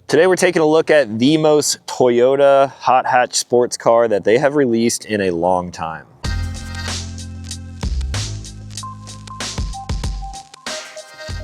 Today we're taking a look at the most Toyota hot hatch sports car that they have released in a long time.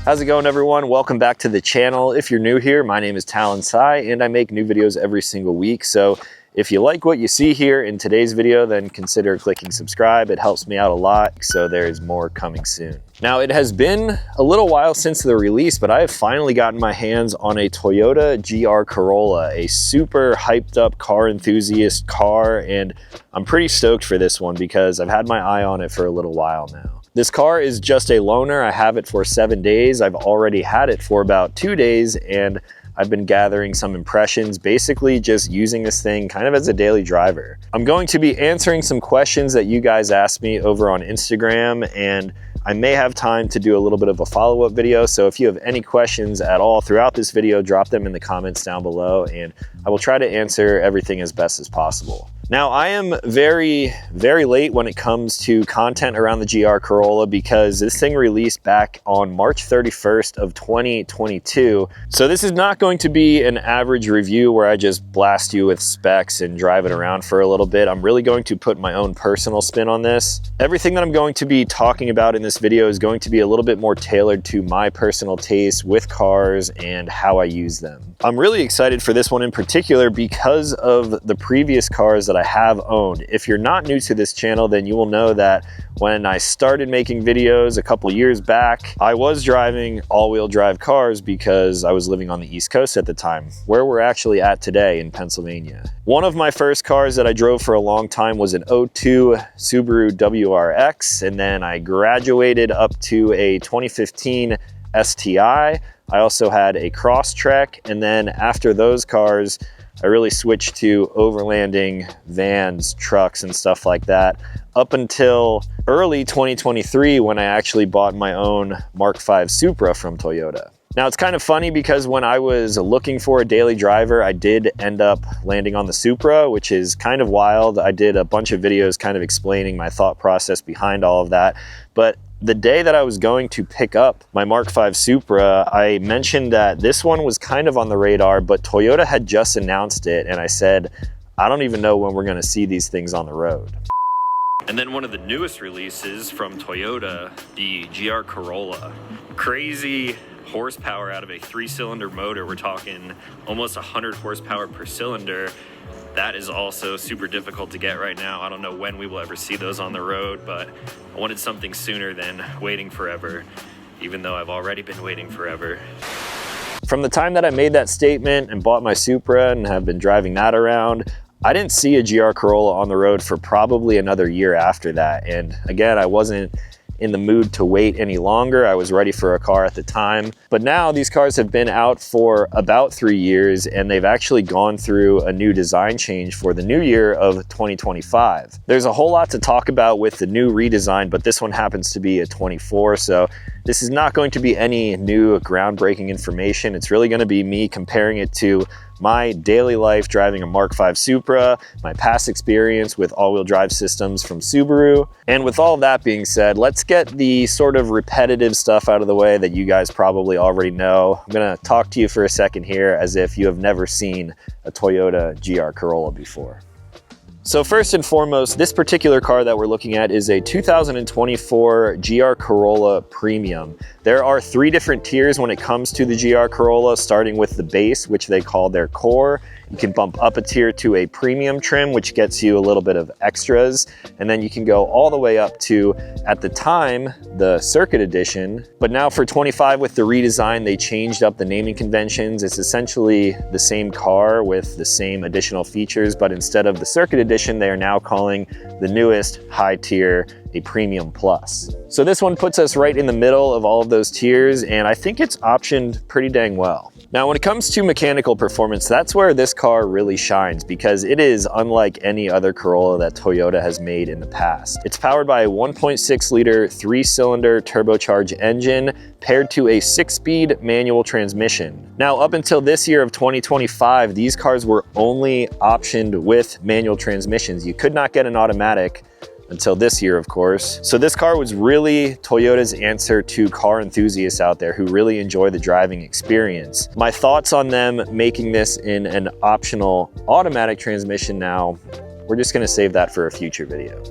How's it going, everyone? Welcome back to the channel. If you're new here, my name is Talon and I make new videos every single week. So if you like what you see here in today's video, then consider clicking subscribe. It helps me out a lot, so there's more coming soon. Now, it has been a little while since the release, but I have finally gotten my hands on a Toyota GR Corolla, a super hyped up car enthusiast car, and I'm pretty stoked for this one because I've had my eye on it for a little while now. This car is just a loaner. I have it for 7 days. I've already had it for about 2 days, and I've been gathering some impressions, basically just using this thing kind of as a daily driver. I'm going to be answering some questions that you guys asked me over on Instagram, and I may have time to do a little bit of a follow-up video. So if you have any questions at all throughout this video, drop them in the comments down below, and I will try to answer everything as best as possible. Now, I am very late when it comes to content around the GR Corolla because this thing released back on March 31st of 2022. So this is not going to be an average review where I just blast you with specs and drive it around for a little bit. I'm really going to put my own personal spin on this. Everything that I'm going to be talking about in this video is going to be a little bit more tailored to my personal taste with cars and how I use them. I'm really excited for this one in particular because of the previous cars that I have owned. If you're not new to this channel, then you will know that when I started making videos a couple years back, I was driving all-wheel drive cars because I was living on the East Coast at the time, where we're actually at today in Pennsylvania. One of my first cars that I drove for a long time was an 02 Subaru WRX, and then I graduated up to a 2015 STI. I also had a Crosstrek, and then after those cars, I really switched to overlanding vans, trucks, and stuff like that up until early 2023 when I actually bought my own Mark V Supra from Toyota. Now, it's kind of funny because when I was looking for a daily driver, I did end up landing on the Supra, which is kind of wild. I did a bunch of videos kind of explaining my thought process behind all of that. But the day that I was going to pick up my Mark V Supra, I mentioned that this one was kind of on the radar, but Toyota had just announced it, and I said, I don't even know when we're gonna see these things on the road. And then one of the newest releases from Toyota, the GR Corolla. Crazy horsepower out of a 3-cylinder motor. We're talking almost 100 horsepower per cylinder. That is also super difficult to get right now. I don't know when we will ever see those on the road, but I wanted something sooner than waiting forever, even though I've already been waiting forever. From the time that I made that statement and bought my Supra and have been driving that around, I didn't see a GR Corolla on the road for probably another year after that. And again, I wasn't in the mood to wait any longer. I was ready for a car at the time. But now these cars have been out for about 3 years, and they've actually gone through a new design change for the new year of 2025. There's a whole lot to talk about with the new redesign, but this one happens to be a 24, so this is not going to be any new groundbreaking information. It's really going to be me comparing it to my daily life driving a Mark V Supra, my past experience with all-wheel drive systems from Subaru. And with all that being said, let's get the sort of repetitive stuff out of the way that you guys probably already know. I'm gonna talk to you for a second here as if you have never seen a Toyota GR Corolla before. So first and foremost, this particular car that we're looking at is a 2024 GR Corolla Premium. There are 3 different tiers when it comes to the GR Corolla, starting with the base, which they call their core. You can bump up a tier to a premium trim, which gets you a little bit of extras. And then you can go all the way up to, at the time, the Circuit Edition. But now for 25 with the redesign, they changed up the naming conventions. It's essentially the same car with the same additional features, but instead of the Circuit Edition, they are now calling the newest high tier a Premium Plus. So this one puts us right in the middle of all of those tiers, and I think it's optioned pretty dang well. Now, when it comes to mechanical performance, that's where this car really shines because it is unlike any other Corolla that Toyota has made in the past. It's powered by a 1.6 liter 3-cylinder turbocharged engine paired to a 6-speed manual transmission. Now, up until this year of 2025, these cars were only optioned with manual transmissions. You could not get an automatic until this year, of course. So this car was really Toyota's answer to car enthusiasts out there who really enjoy the driving experience. My thoughts on them making this in an optional automatic transmission now, we're just gonna save that for a future video.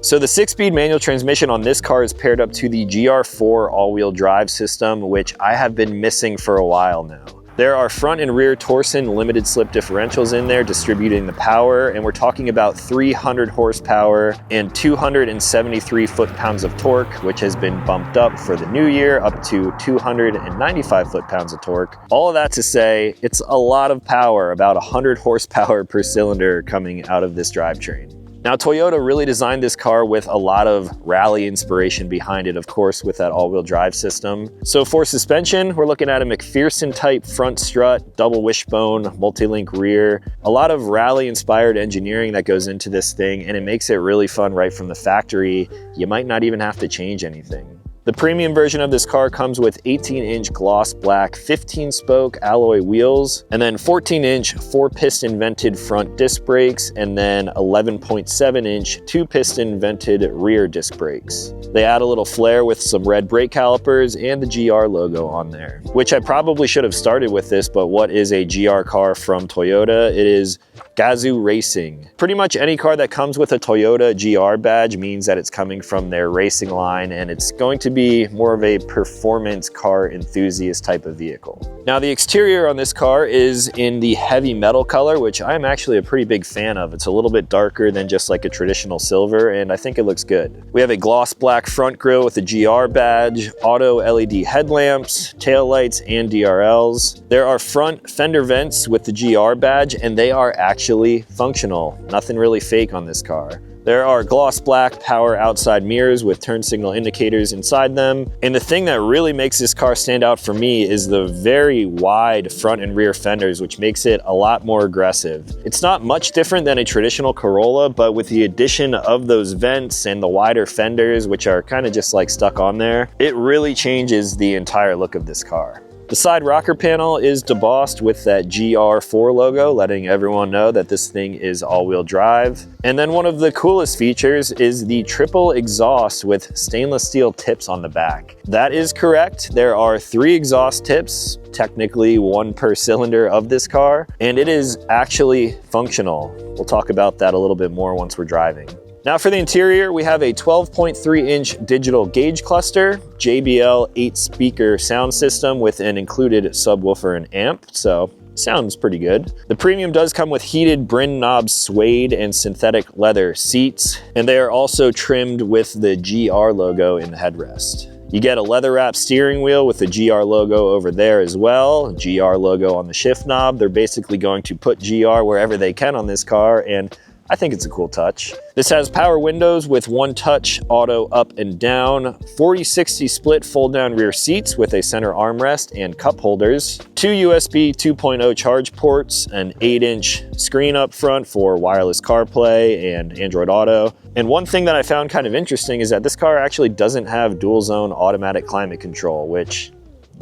So the 6-speed manual transmission on this car is paired up to the GR4 all-wheel drive system, which I have been missing for a while now. There are front and rear Torsen limited slip differentials in there distributing the power, and we're talking about 300 horsepower and 273 foot-pounds of torque, which has been bumped up for the new year up to 295 foot-pounds of torque. All of that to say, it's a lot of power, about 100 horsepower per cylinder coming out of this drivetrain. Now, Toyota really designed this car with a lot of rally inspiration behind it, of course, with that all-wheel drive system. So for suspension, we're looking at a McPherson type front strut, double wishbone, multi-link rear, a lot of rally inspired engineering that goes into this thing, and it makes it really fun right from the factory. You might not even have to change anything. The premium version of this car comes with 18-inch gloss black 15-spoke alloy wheels, and then 14-inch 4-piston vented front disc brakes, and then 11.7-inch 2-piston vented rear disc brakes. They add a little flair with some red brake calipers and the GR logo on there, which I probably should have started with this, but what is a GR car from Toyota? It is Gazoo Racing. Pretty much any car that comes with a Toyota GR badge means that it's coming from their racing line, and it's going to be more of a performance car enthusiast type of vehicle. Now, the exterior on this car is in the heavy metal color, which I'm actually a pretty big fan of. It's a little bit darker than just like a traditional silver, and I think it looks good. We have a gloss black front grille with a GR badge, auto LED headlamps, taillights, and DRLs. There are front fender vents with the GR badge, and they are actually functional. Nothing really fake on this car. There are gloss black power outside mirrors with turn signal indicators inside them. And the thing that really makes this car stand out for me is the very wide front and rear fenders, which makes it a lot more aggressive. It's not much different than a traditional Corolla, but with the addition of those vents and the wider fenders, which are kind of just like stuck on there, it really changes the entire look of this car. The side rocker panel is debossed with that GR4 logo, letting everyone know that this thing is all-wheel drive. And then one of the coolest features is the triple exhaust with stainless steel tips on the back. That is correct. There are 3 exhaust tips, technically 1 per cylinder of this car, and it is actually functional. We'll talk about that a little bit more once we're driving. Now for the interior, we have a 12.3-inch digital gauge cluster, JBL 8-speaker sound system with an included subwoofer and amp, so sounds pretty good. The premium does come with heated Bryn knob suede and synthetic leather seats, and they are also trimmed with the GR logo in the headrest. You get a leather wrap steering wheel with the GR logo over there as well, GR logo on the shift knob. They're basically going to put GR wherever they can on this car, and I think it's a cool touch. This has power windows with 1-touch auto up and down, 40/60 split fold-down rear seats with a center armrest and cup holders, 2 USB 2.0 charge ports, an 8-inch screen up front for wireless CarPlay and Android Auto. And one thing that I found kind of interesting is that this car actually doesn't have dual zone automatic climate control, which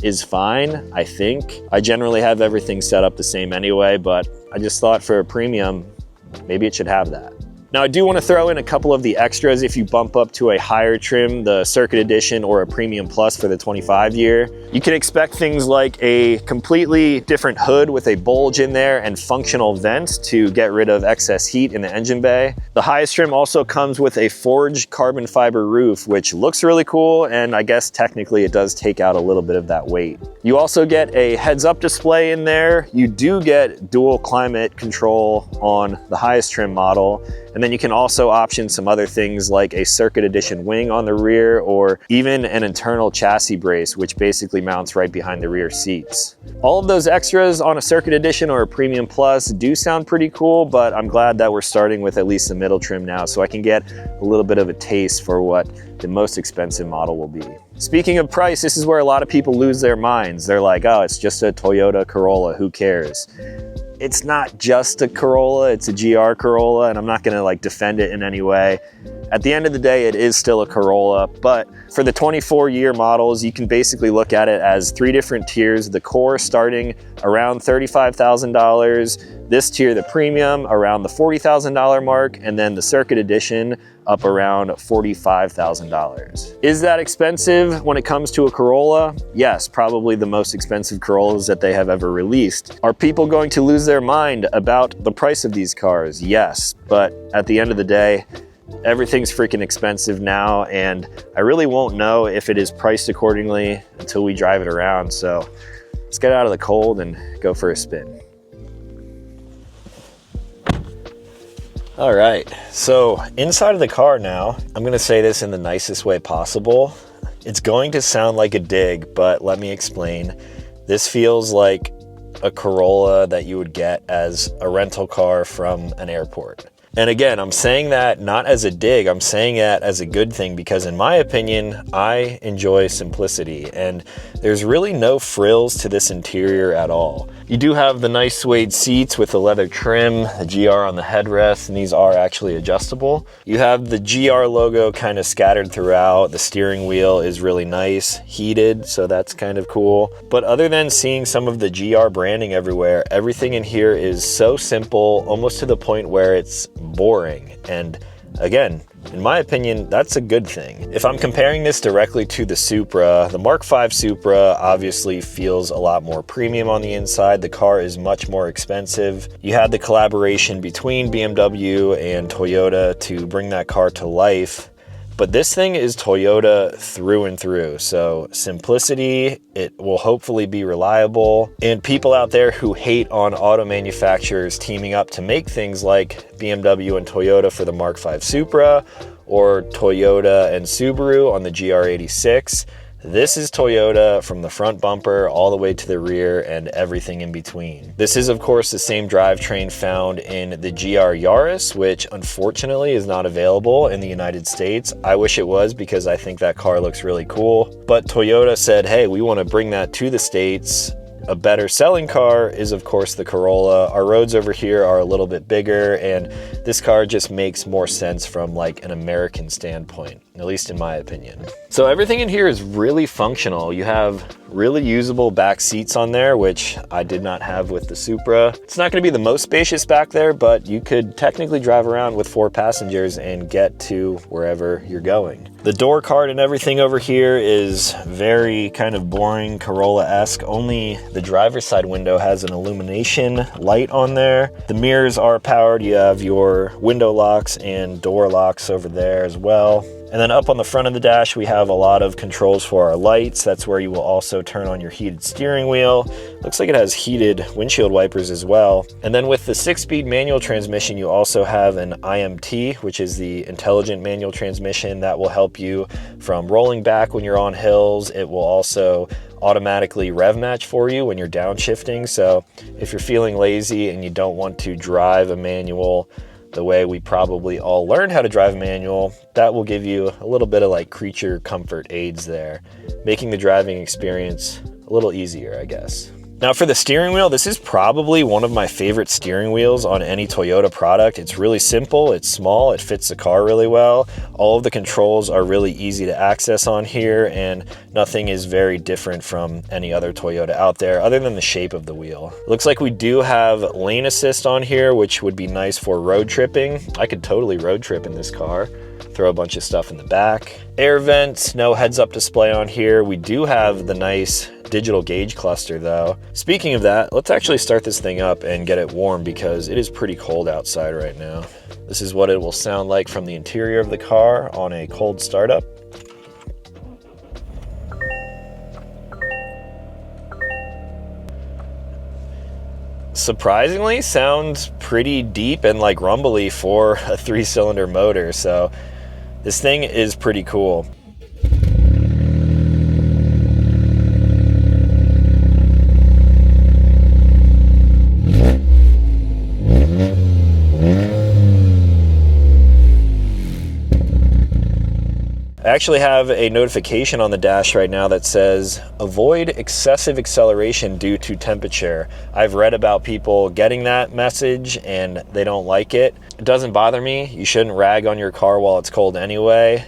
is fine, I think. I generally have everything set up the same anyway, but I just thought for a premium, maybe it should have that. Now, I do want to throw in a couple of the extras if you bump up to a higher trim, the Circuit Edition or a Premium Plus for the 25 year. You can expect things like a completely different hood with a bulge in there and functional vents to get rid of excess heat in the engine bay. The highest trim also comes with a forged carbon fiber roof, which looks really cool, and I guess technically it does take out a little bit of that weight. You also get a heads-up display in there. You do get dual climate control on the highest trim model. And then you can also option some other things like a Circuit Edition wing on the rear, or even an internal chassis brace, which basically mounts right behind the rear seats. All of those extras on a Circuit Edition or a Premium Plus do sound pretty cool, but I'm glad that we're starting with at least the middle trim now, so I can get a little bit of a taste for what the most expensive model will be. Speaking of price, this is where a lot of people lose their minds. They're like, oh, it's just a Toyota Corolla, who cares? It's not just a Corolla, it's a GR Corolla, and I'm not gonna like defend it in any way. At the end of the day, it is still a Corolla, but for the 24-year models, you can basically look at it as 3 different tiers. The Core starting around $35,000, this tier, the Premium, around the $40,000 mark, and then the Circuit Edition up around $45,000. Is that expensive when it comes to a Corolla? Yes, probably the most expensive Corollas that they have ever released. Are people going to lose their mind about the price of these cars? Yes, but at the end of the day, everything's freaking expensive now, and I really won't know if it is priced accordingly until we drive it around. So let's get out of the cold and go for a spin. All right, so inside of the car now, I'm gonna say this in the nicest way possible. It's going to sound like a dig, but let me explain. This feels like a Corolla that you would get as a rental car from an airport. And again, I'm saying that not as a dig, I'm saying that as a good thing, because in my opinion, I enjoy simplicity, and there's really no frills to this interior at all. You do have the nice suede seats with the leather trim, the GR on the headrest, and these are actually adjustable. You have the GR logo kind of scattered throughout. The steering wheel is really nice, heated, so that's kind of cool. But other than seeing some of the GR branding everywhere, everything in here is so simple, almost to the point where it's boring. And again, in my opinion, that's a good thing. If I'm comparing this directly to the Supra, the Mark V Supra obviously feels a lot more premium on the inside. The car is much more expensive. You had the collaboration between BMW and Toyota to bring that car to life. But this thing is Toyota through and through. So simplicity, it will hopefully be reliable. And people out there who hate on auto manufacturers teaming up to make things like BMW and Toyota for the Mark V Supra, or Toyota and Subaru on the GR86, this is Toyota from the front bumper all the way to the rear and everything in between. This is of course the same drivetrain found in the GR Yaris, which unfortunately is not available in the United States. I wish it was, because I think that car looks really cool. But Toyota said, hey, we want to bring that to the States. A better selling car is of course the Corolla. Our roads over here are a little bit bigger, and this car just makes more sense from like an American standpoint, at least in my opinion. So everything in here is really functional. You have really usable back seats on there, which I did not have with the Supra. It's not going to be the most spacious back there, but you could technically drive around with 4 passengers and get to wherever you're going. The door card and everything over here is very kind of boring Corolla-esque. Only the driver's side window has an illumination light on there. The mirrors are powered. You have your window locks and door locks over there as well. And then up on the front of the dash, we have a lot of controls for our lights. That's where you will also turn on your heated steering wheel. Looks like it has heated windshield wipers as well. And then with the 6-speed manual transmission, you also have an IMT, which is the intelligent manual transmission that will help you from rolling back when you're on hills. It will also automatically rev match for you when you're downshifting. So if you're feeling lazy and you don't want to drive a manual the way we probably all learned how to drive a manual, that will give you a little bit of like creature comfort aids there, making the driving experience a little easier, I guess. Now for the steering wheel, this is probably one of my favorite steering wheels on any Toyota product. It's really simple, it's small, it fits the car really well. All of the controls are really easy to access on here, and nothing is very different from any other Toyota out there other than the shape of the wheel. Looks like we do have lane assist on here, which would be nice for road tripping. I could totally road trip in this car. Throw a bunch of stuff in the back. Air vents, no heads-up display on here. We do have the nice digital gauge cluster though. Speaking of that, let's actually start this thing up and get it warm, because it is pretty cold outside right now. This is what it will sound like from the interior of the car on a cold startup. Surprisingly, sounds pretty deep and like rumbly for a 3-cylinder motor, so this thing is pretty cool. I actually have a notification on the dash right now that says, avoid excessive acceleration due to temperature. I've read about people getting that message and they don't like it. It doesn't bother me. You shouldn't rag on your car while it's cold anyway.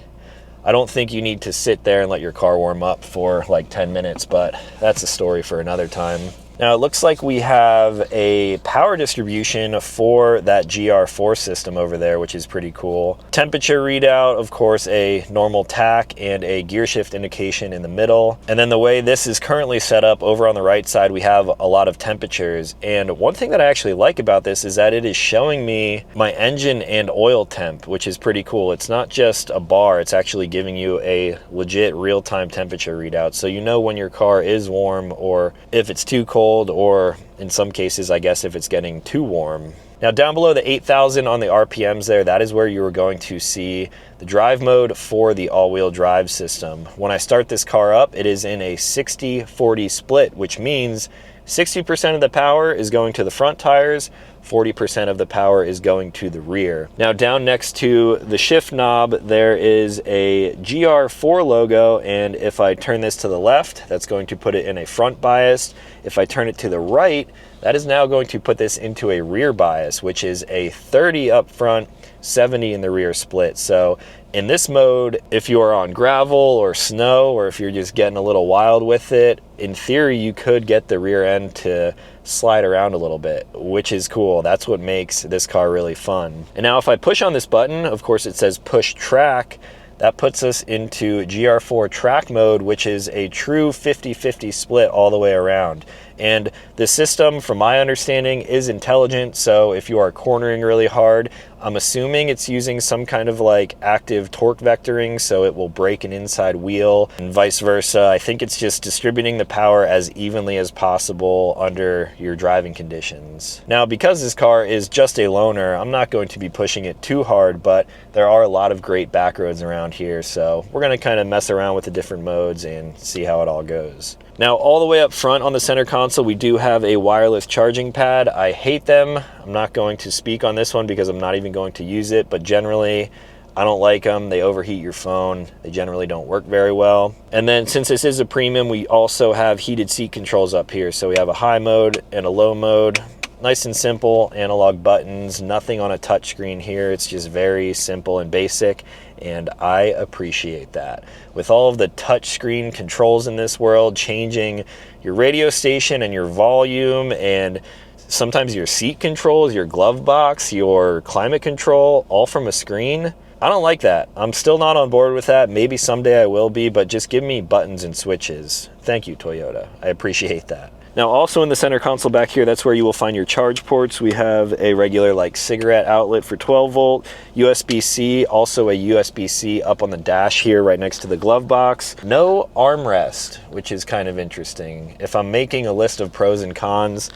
I don't think you need to sit there and let your car warm up for like 10 minutes, but that's a story for another time. Now it looks like we have a power distribution for that GR4 system over there, which is pretty cool. Temperature readout, of course, a normal tach and a gear shift indication in the middle. And then the way this is currently set up over on the right side, we have a lot of temperatures. And one thing that I actually like about this is that it is showing me my engine and oil temp, which is pretty cool. It's not just a bar, it's actually giving you a legit real-time temperature readout. So you know when your car is warm or if it's too cold, or in some cases, I guess, if it's getting too warm. Now down below the 8,000 on the RPMs there, that is where you are going to see the drive mode for the all-wheel drive system. When I start this car up, it is in a 60-40 split, which means 60% of the power is going to the front tires, 40% of the power is going to the rear. Now down next to the shift knob, there is a GR4 logo, and if I turn this to the left, that's going to put it in a front bias. If I turn it to the right, that is now going to put this into a rear bias, which is a 30 up front, 70 in the rear split. So in this mode, if you are on gravel or snow, or if you're just getting a little wild with it, in theory, you could get the rear end to slide around a little bit, which is cool. That's what makes this car really fun. And now if I push on this button, of course it says push track. That puts us into GR4 track mode, which is a true 50-50 split all the way around. And the system, from my understanding, is intelligent. So if you are cornering really hard, I'm assuming it's using some kind of like active torque vectoring, so it will break an inside wheel and vice versa. I think it's just distributing the power as evenly as possible under your driving conditions. Now, because this car is just a loaner, I'm not going to be pushing it too hard, but there are a lot of great back roads around here. So we're gonna kind of mess around with the different modes and see how it all goes. Now, all the way up front on the center console, we do have a wireless charging pad. I hate them. I'm not going to speak on this one because I'm not even going to use it, but generally, I don't like them. They overheat your phone. They generally don't work very well. And then since this is a premium, we also have heated seat controls up here. So we have a high mode and a low mode. Nice and simple, analog buttons, nothing on a touch screen here. It's just very simple and basic, and I appreciate that. With all of the touch screen controls in this world, changing your radio station and your volume, and sometimes your seat controls, your glove box, your climate control, all from a screen, I don't like that. I'm still not on board with that. Maybe someday I will be, but just give me buttons and switches. Thank you, Toyota. I appreciate that. Now, also in the center console back here, that's where you will find your charge ports. We have a regular like cigarette outlet for 12 volt, USB-C, also a USB-C up on the dash here right next to the glove box. No armrest, which is kind of interesting. If I'm making a list of pros and cons,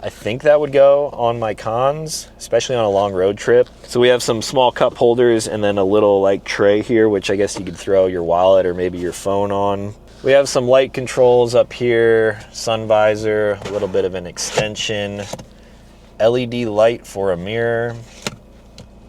I think that would go on my cons, especially on a long road trip. So we have some small cup holders and then a little like tray here, which I guess you could throw your wallet or maybe your phone on. We have some light controls up here, sun visor, a little bit of an extension, LED light for a mirror.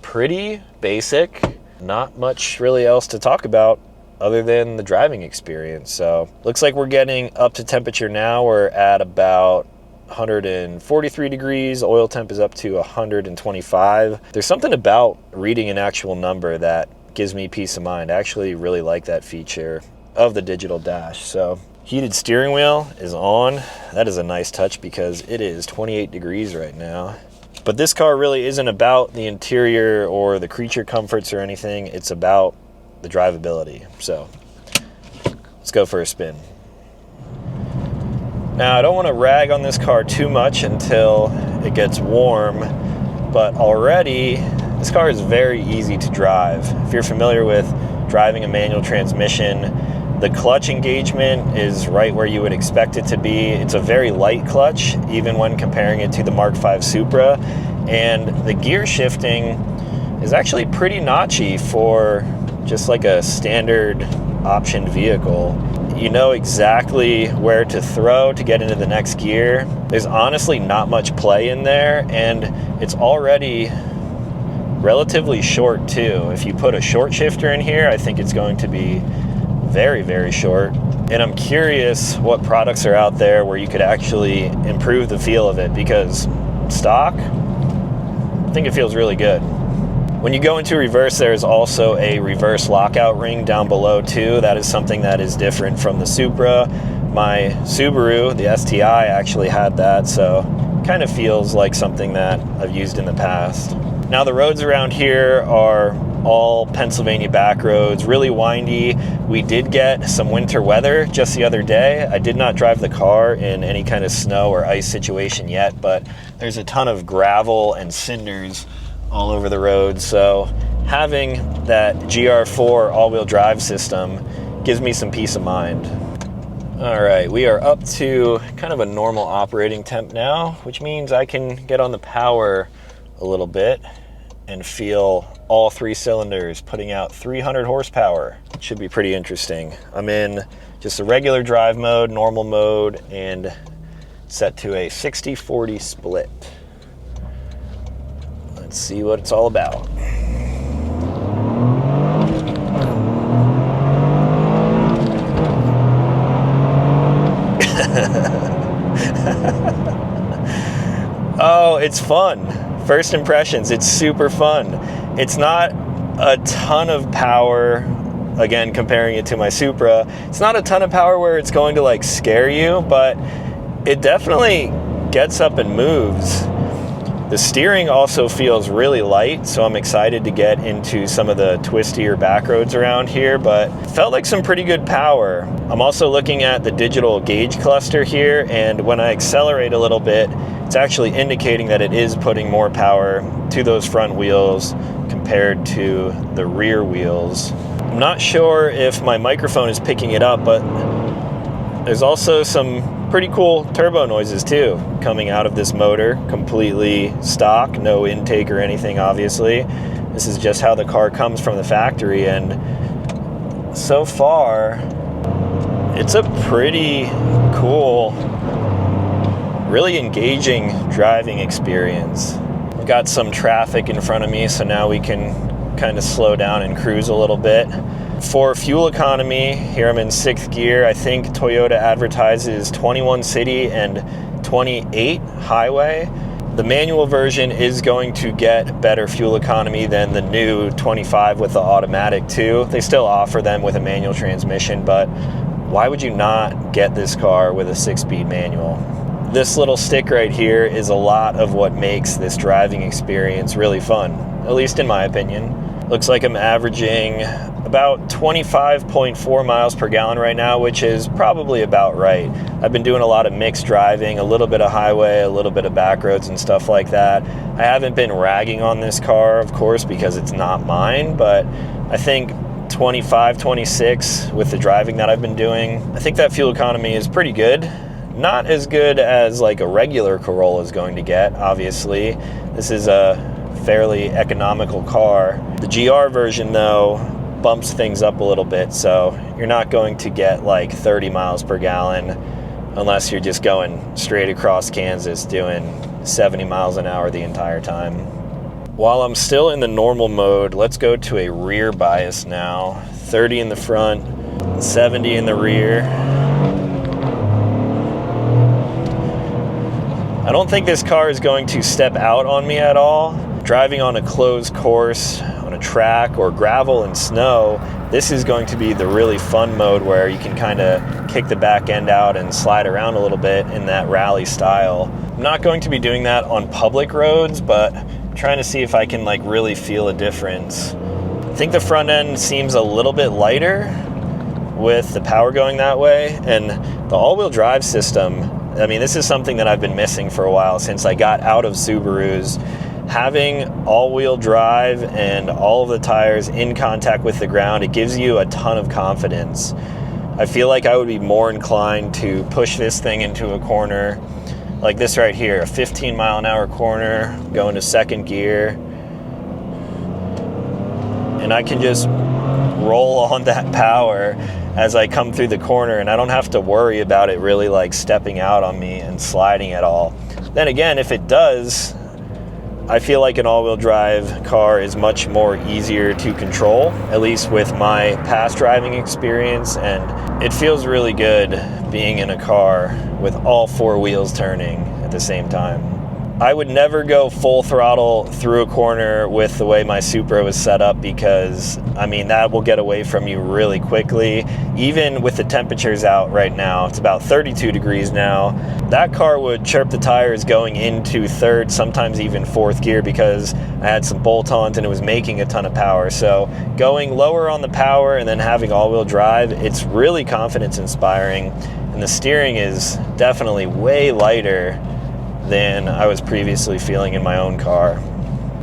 Pretty basic, not much really else to talk about other than the driving experience. So looks like we're getting up to temperature now. We're at about 143 degrees, oil temp is up to 125. There's something about reading an actual number that gives me peace of mind. I actually really like that feature of the digital dash. So heated steering wheel is on. That is a nice touch because it is 28 degrees right now. But this car really isn't about the interior or the creature comforts or anything. It's about the drivability. So let's go for a spin. Now, I don't want to rag on this car too much until it gets warm, but already this car is very easy to drive. If you're familiar with driving a manual transmission, the clutch engagement is right where you would expect it to be. It's a very light clutch, even when comparing it to the Mark V Supra. And the gear shifting is actually pretty notchy for just like a standard optioned vehicle. You know exactly where to throw to get into the next gear. There's honestly not much play in there, and it's already relatively short too. If you put a short shifter in here, I think it's going to be very, very short. And I'm curious what products are out there where you could actually improve the feel of it, because stock, I think it feels really good. When you go into reverse, there's also a reverse lockout ring down below too. That is something that is different from the Supra. My Subaru, the STI, actually had that, so kind of feels like something that I've used in the past. Now the roads around here are all Pennsylvania back roads, really windy. We did get some winter weather just the other day. I did not drive the car in any kind of snow or ice situation yet, but there's a ton of gravel and cinders all over the road. So having that GR4 all-wheel drive system gives me some peace of mind. All right, we are up to kind of a normal operating temp now, which means I can get on the power a little bit and feel all 3 cylinders putting out 300 horsepower. It should be pretty interesting. I'm in just a regular drive mode, normal mode, and set to a 60-40 split. Let's see what it's all about. Oh, it's fun. First impressions, it's super fun. It's not a ton of power, again, comparing it to my Supra. It's not a ton of power where it's going to like scare you, but it definitely gets up and moves. The steering also feels really light, so I'm excited to get into some of the twistier back roads around here, but felt like some pretty good power. I'm also looking at the digital gauge cluster here, and when I accelerate a little bit, it's actually indicating that it is putting more power to those front wheels compared to the rear wheels. I'm not sure if my microphone is picking it up, but there's also some pretty cool turbo noises too coming out of this motor, completely stock, no intake or anything, obviously. This is just how the car comes from the factory, and so far it's a pretty cool, really engaging driving experience. We've got some traffic in front of me, so now we can kind of slow down and cruise a little bit. For fuel economy, here I'm in 6th gear. I think Toyota advertises 21 city and 28 highway. The manual version is going to get better fuel economy than the new 25 with the automatic too. They still offer them with a manual transmission, but why would you not get this car with a 6-speed manual? This little stick right here is a lot of what makes this driving experience really fun, at least in my opinion. Looks like I'm averaging about 25.4 miles per gallon right now, which is probably about right. I've been doing a lot of mixed driving, a little bit of highway, a little bit of back roads and stuff like that. I haven't been ragging on this car, of course, because it's not mine, but I think 25, 26 with the driving that I've been doing, I think that fuel economy is pretty good. Not as good as like a regular Corolla is going to get, obviously. This is a fairly economical car. The GR version, though, bumps things up a little bit, so you're not going to get like 30 miles per gallon unless you're just going straight across Kansas doing 70 miles an hour the entire time. While I'm still in the normal mode, let's go to a rear bias now. 30 in the front, 70 in the rear. I don't think this car is going to step out on me at all. Driving on a closed course, on a track, or gravel and snow, this is going to be the really fun mode where you can kind of kick the back end out and slide around a little bit in that rally style. I'm not going to be doing that on public roads, but I'm trying to see if I can like really feel a difference. I think the front end seems a little bit lighter with the power going that way, and the all-wheel drive system, I mean, this is something that I've been missing for a while since I got out of Subarus. Having all-wheel drive and all of the tires in contact with the ground, it gives you a ton of confidence. I feel like I would be more inclined to push this thing into a corner like this right here, a 15-mile-an-hour corner, go into 2nd gear, and I can just roll on that power as I come through the corner, and I don't have to worry about it really like stepping out on me and sliding at all. Then again, if it does, I feel like an all-wheel drive car is much more easier to control, at least with my past driving experience, and it feels really good being in a car with all 4 wheels turning at the same time. I would never go full throttle through a corner with the way my Supra was set up, because I mean, that will get away from you really quickly. Even with the temperatures out right now, it's about 32 degrees now, that car would chirp the tires going into third, sometimes even fourth gear, because I had some bolt-ons and it was making a ton of power. So going lower on the power and then having all-wheel drive, it's really confidence inspiring, and the steering is definitely way lighter than I was previously feeling in my own car.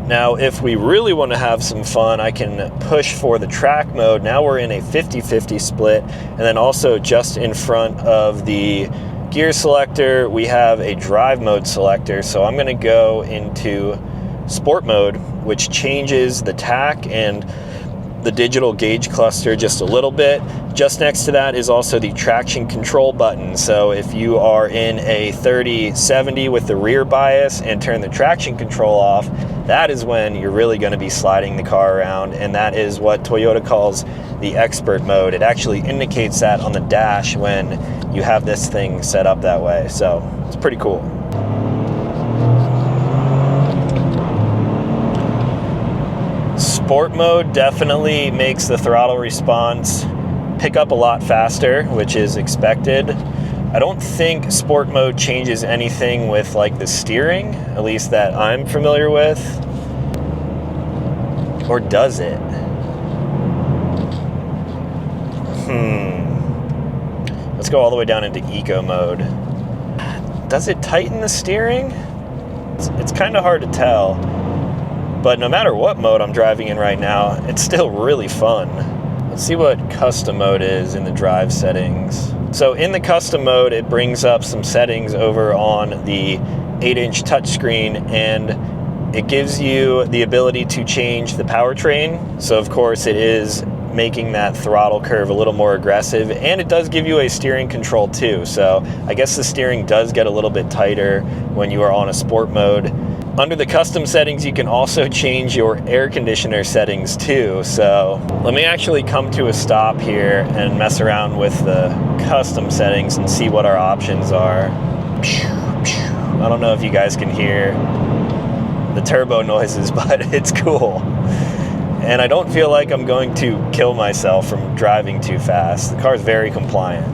Now, if we really want to have some fun, I can push for the track mode. Now we're in a 50-50 split, and then also just in front of the gear selector, we have a drive mode selector. So I'm going to go into sport mode, which changes the tach and the digital gauge cluster just a little bit. Just next to that is also the traction control button. So if you are in a 30-70 with the rear bias and turn the traction control off, that is when you're really going to be sliding the car around, and that is what Toyota calls the expert mode. It actually indicates that on the dash when you have this thing set up that way. So it's pretty cool. Sport mode definitely makes the throttle response pick up a lot faster, which is expected. I don't think sport mode changes anything with like the steering, at least that I'm familiar with. Or does it? Let's go all the way down into eco mode. Does it tighten the steering? It's kind of hard to tell. But no matter what mode I'm driving in right now, it's still really fun. Let's see what custom mode is in the drive settings. So in the custom mode, it brings up some settings over on the 8-inch touchscreen, and it gives you the ability to change the powertrain. So of course it is making that throttle curve a little more aggressive, and it does give you a steering control too. So I guess the steering does get a little bit tighter when you are on a sport mode. Under the custom settings, you can also change your air conditioner settings too. So let me actually come to a stop here and mess around with the custom settings and see what our options are. I don't know if you guys can hear the turbo noises, but it's cool. And I don't feel like I'm going to kill myself from driving too fast. The car is very compliant.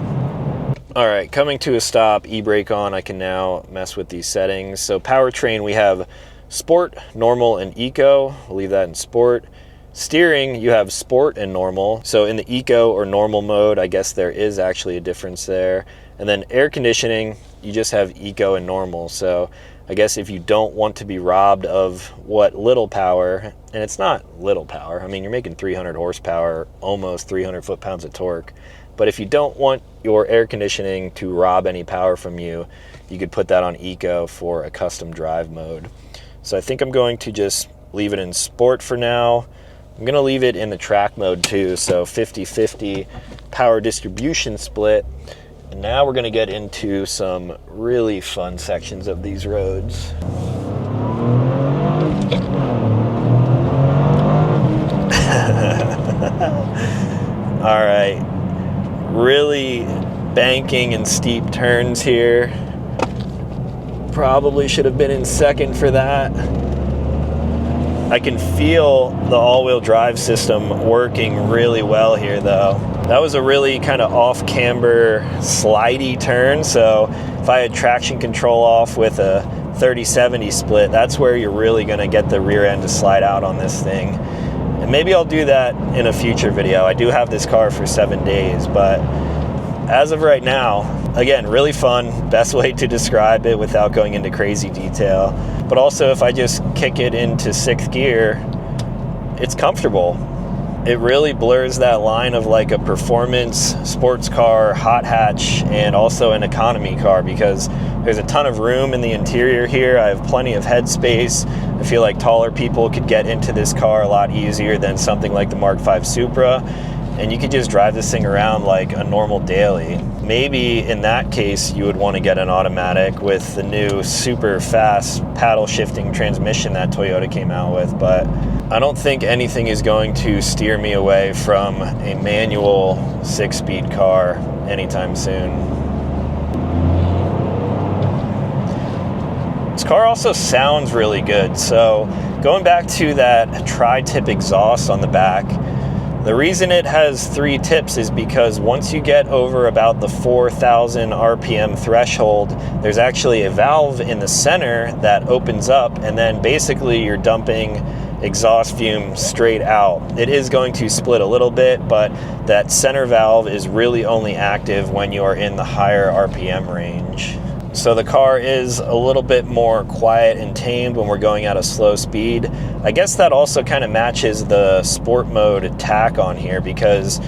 All right, coming to a stop, e-brake on, I can now mess with these settings. So powertrain, we have sport, normal, and eco. We'll leave that in sport. Steering, you have sport and normal. So in the eco or normal mode, I guess there is actually a difference there. And then air conditioning, you just have eco and normal. So I guess if you don't want to be robbed of what little power, and it's not little power, I mean, you're making 300 horsepower, almost 300 foot-pounds of torque. But if you don't want your air conditioning to rob any power from you, you could put that on eco for a custom drive mode. So I think I'm going to just leave it in sport for now. I'm going to leave it in the track mode too, so 50-50 power distribution split. And now we're going to get into some really fun sections of these roads. All right. Really banking and steep turns here. Probably should have been in second for that. I can feel the all-wheel drive system working really well here though. That was a really kind of off-camber, slidey turn, so if I had traction control off with a 30-70 split, that's where you're really gonna get the rear end to slide out on this thing. And maybe I'll do that in a future video. I do have this car for 7 days, but as of right now, again, really fun. Best way to describe it without going into crazy detail. But also, if I just kick it into 6th gear, it's comfortable. It really blurs that line of like a performance sports car, hot hatch, and also an economy car, because there's a ton of room in the interior here. I have plenty of headspace. I feel like taller people could get into this car a lot easier than something like the Mark V Supra. And you could just drive this thing around like a normal daily. Maybe in that case, you would want to get an automatic with the new super fast paddle shifting transmission that Toyota came out with, but I don't think anything is going to steer me away from a manual 6-speed car anytime soon. This car also sounds really good. So going back to that tri-tip exhaust on the back, the reason it has 3 tips is because once you get over about the 4,000 RPM threshold, there's actually a valve in the center that opens up, and then basically you're dumping exhaust fume straight out. It is going to split a little bit, but that center valve is really only active when you are in the higher RPM range. So the car is a little bit more quiet and tamed when we're going at a slow speed. I guess that also kind of matches the sport mode tack on here, because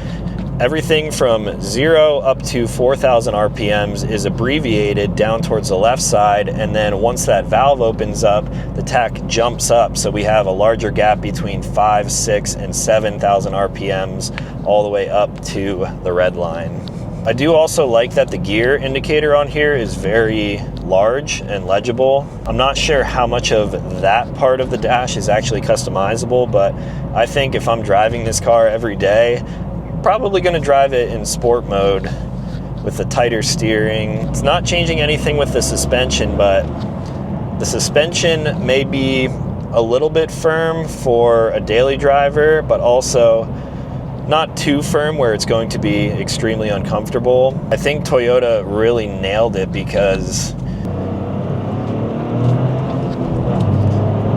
everything from 0 up to 4,000 RPMs is abbreviated down towards the left side, and then once that valve opens up, the tack jumps up, so we have a larger gap between 5, 6, and 7,000 RPMs all the way up to the red line. I do also like that the gear indicator on here is very large and legible. I'm not sure how much of that part of the dash is actually customizable, but I think if I'm driving this car every day, I'm probably going to drive it in sport mode with the tighter steering. It's not changing anything with the suspension, but the suspension may be a little bit firm for a daily driver, but also not too firm where it's going to be extremely uncomfortable. I think Toyota really nailed it, because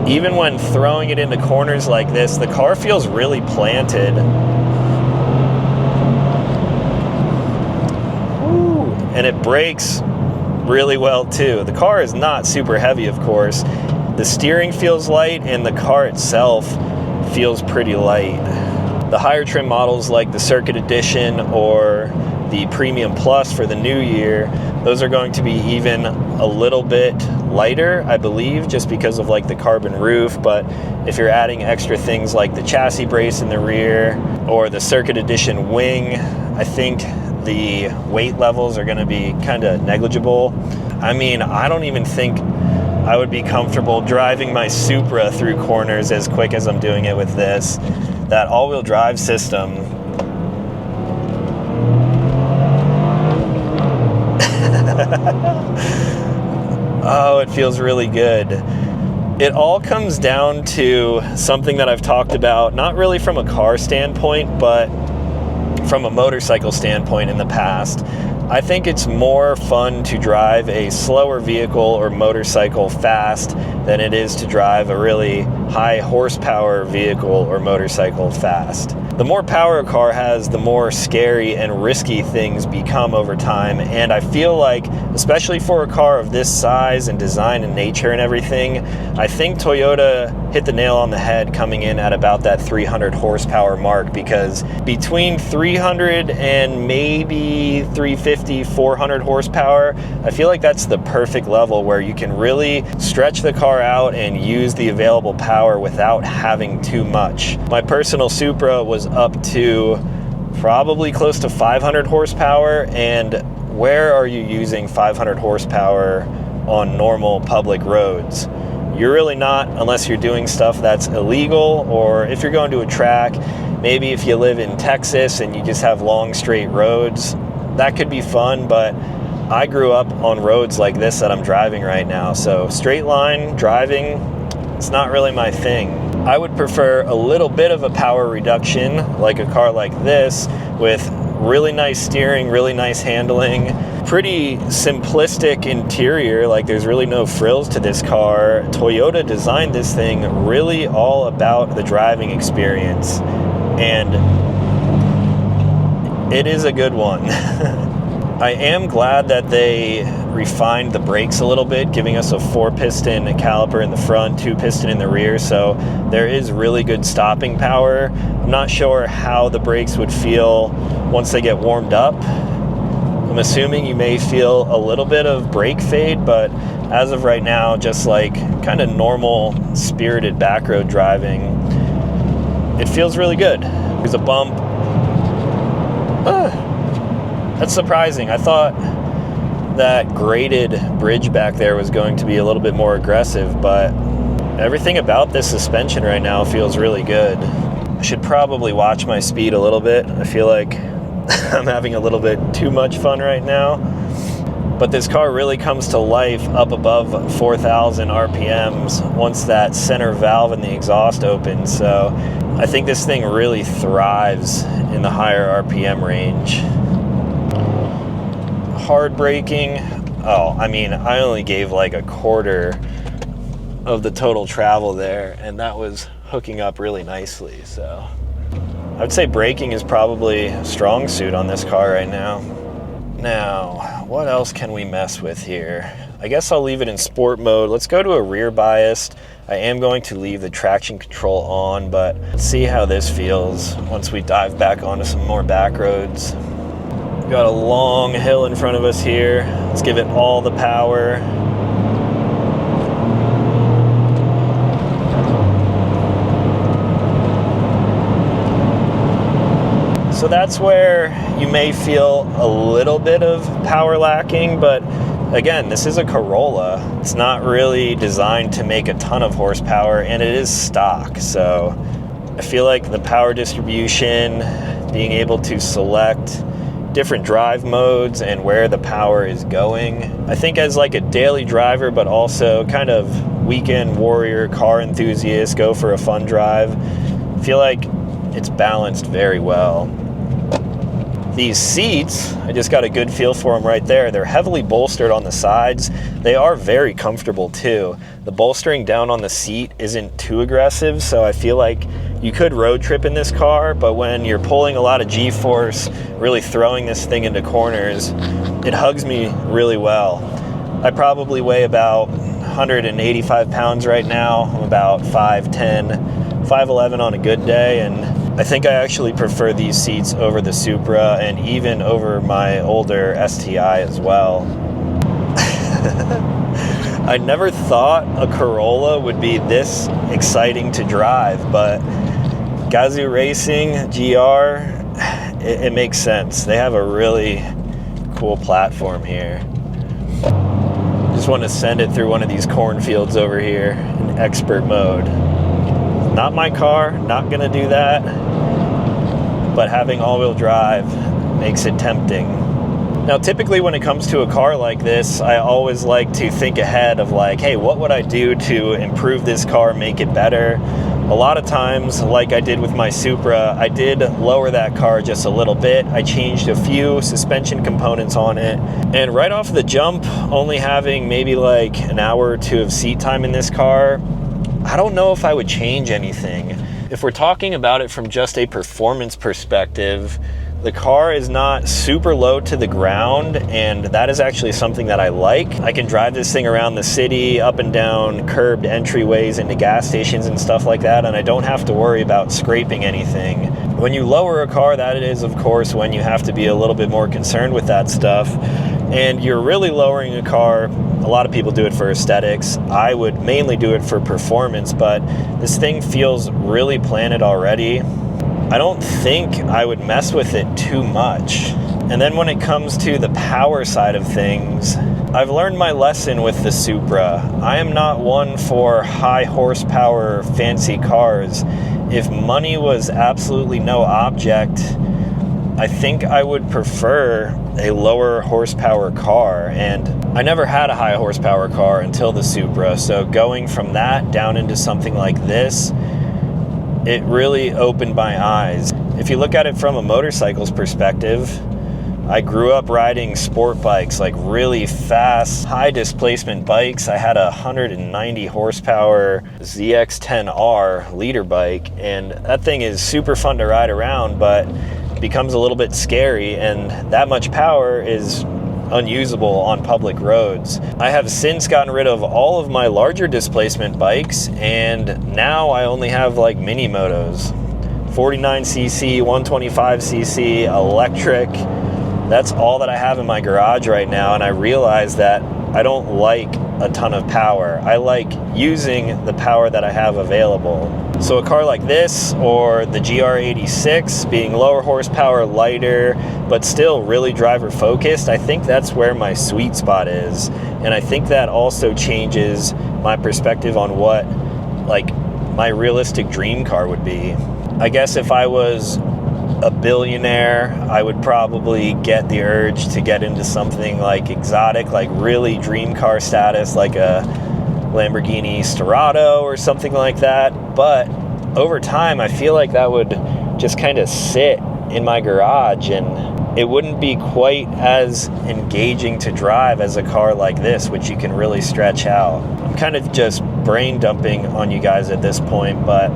even when throwing it into corners like this, the car feels really planted. Ooh, and it brakes really well too. The car is not super heavy, of course. The steering feels light, and the car itself feels pretty light. The higher trim models like the Circuit Edition or the Premium Plus for the new year, those are going to be even a little bit lighter, I believe, just because of like the carbon roof. But if you're adding extra things like the chassis brace in the rear or the Circuit Edition wing, I think the weight levels are going to be kind of negligible. I mean, I don't even think I would be comfortable driving my Supra through corners as quick as I'm doing it with this. That all-wheel drive system. Oh, it feels really good. It all comes down to something that I've talked about, not really from a car standpoint, but from a motorcycle standpoint in the past. I think it's more fun to drive a slower vehicle or motorcycle fast than it is to drive a really high horsepower vehicle or motorcycle fast. The more power a car has, the more scary and risky things become over time, and I feel like, especially for a car of this size and design and nature and everything, I think Toyota hit the nail on the head coming in at about that 300 horsepower mark, because between 300 and maybe 350, 400 horsepower, I feel like that's the perfect level where you can really stretch the car out and use the available power without having too much. My personal Supra was up to probably close to 500 horsepower, and where are you using 500 horsepower on normal public roads? You're really not, unless you're doing stuff that's illegal, or if you're going to a track, maybe if you live in Texas and you just have long straight roads, that could be fun, but I grew up on roads like this that I'm driving right now, so straight line driving, it's not really my thing. I would prefer a little bit of a power reduction, like a car like this, with really nice steering, really nice handling, pretty simplistic interior, like there's really no frills to this car. Toyota designed this thing really all about the driving experience, and it is a good one. I am glad that they refined the brakes a little bit, giving us a 4-piston caliper in the front, 2-piston in the rear, so there is really good stopping power. I'm not sure how the brakes would feel once they get warmed up. I'm assuming you may feel a little bit of brake fade, but as of right now, just like kind of normal spirited backroad driving, it feels really good. There's a bump. That's surprising. I thought that graded bridge back there was going to be a little bit more aggressive, but everything about this suspension right now feels really good. I should probably watch my speed a little bit. I feel like I'm having a little bit too much fun right now. But this car really comes to life up above 4,000 RPMs once that center valve in the exhaust opens. So I think this thing really thrives in the higher RPM range. Hard braking. Oh, I mean, I only gave like a quarter of the total travel there, and that was hooking up really nicely. So I would say braking is probably a strong suit on this car right now. Now, what else can we mess with here? I guess I'll leave it in sport mode. Let's go to a rear biased. I am going to leave the traction control on, but let's see how this feels once we dive back onto some more back roads. We've got a long hill in front of us here. Let's give it all the power. So that's where you may feel a little bit of power lacking, but again, this is a Corolla. It's not really designed to make a ton of horsepower, and it is stock. So I feel like the power distribution, being able to select different drive modes and where the power is going. I think as like a daily driver, but also kind of weekend warrior car enthusiast, go for a fun drive, I feel like it's balanced very well. These seats, I just got a good feel for them right there. They're heavily bolstered on the sides. They are very comfortable too. The bolstering down on the seat isn't too aggressive, so I feel like you could road trip in this car, but when you're pulling a lot of G-force, really throwing this thing into corners, it hugs me really well. I probably weigh about 185 pounds right now. I'm about 5'10", 5'11" on a good day, and I think I actually prefer these seats over the Supra and even over my older STI as well. I never thought a Corolla would be this exciting to drive, but Gazoo Racing GR, it makes sense. They have a really cool platform here. Just want to send it through one of these cornfields over here in expert mode. Not my car, not gonna do that, but having all-wheel drive makes it tempting. Now, typically when it comes to a car like this, I always like to think ahead of like, hey, what would I do to improve this car, make it better? A lot of times, like I did with my Supra, I did lower that car just a little bit. I changed a few suspension components on it, and right off the jump, only having maybe like an hour or two of seat time in this car, I don't know if I would change anything. If we're talking about it from just a performance perspective, the car is not super low to the ground, and that is actually something that I like. I can drive this thing around the city, up and down curbed entryways into gas stations and stuff like that, and I don't have to worry about scraping anything. When you lower a car, that is, of course, when you have to be a little bit more concerned with that stuff. And you're really lowering a car. A lot of people do it for aesthetics. I would mainly do it for performance, but this thing feels really planted already. I don't think I would mess with it too much. And then when it comes to the power side of things, I've learned my lesson with the Supra. I am not one for high horsepower, fancy cars. If money was absolutely no object, I think I would prefer a lower horsepower car, and I never had a high horsepower car until the Supra, so going from that down into something like this, it really opened my eyes. If you look at it from a motorcycle's perspective, I grew up riding sport bikes, like really fast, high displacement bikes. I had a 190 horsepower ZX-10R leader bike, and that thing is super fun to ride around, but becomes a little bit scary, and that much power is unusable on public roads. I have since gotten rid of all of my larger displacement bikes, and now I only have like mini motos, 49cc, 125cc, electric. That's all that I have in my garage right now, and I realize that I don't like a ton of power. I like using the power that I have available. So a car like this, or the GR86, being lower horsepower, lighter, but still really driver focused, I think that's where my sweet spot is. And I think that also changes my perspective on what like my realistic dream car would be. I guess if I was a billionaire, I would probably get the urge to get into something like exotic, like really dream car status, like a Lamborghini Storado or something like that. But over time, I feel like that would just kind of sit in my garage, and it wouldn't be quite as engaging to drive as a car like this, which you can really stretch out. I'm kind of just brain dumping on you guys at this point, but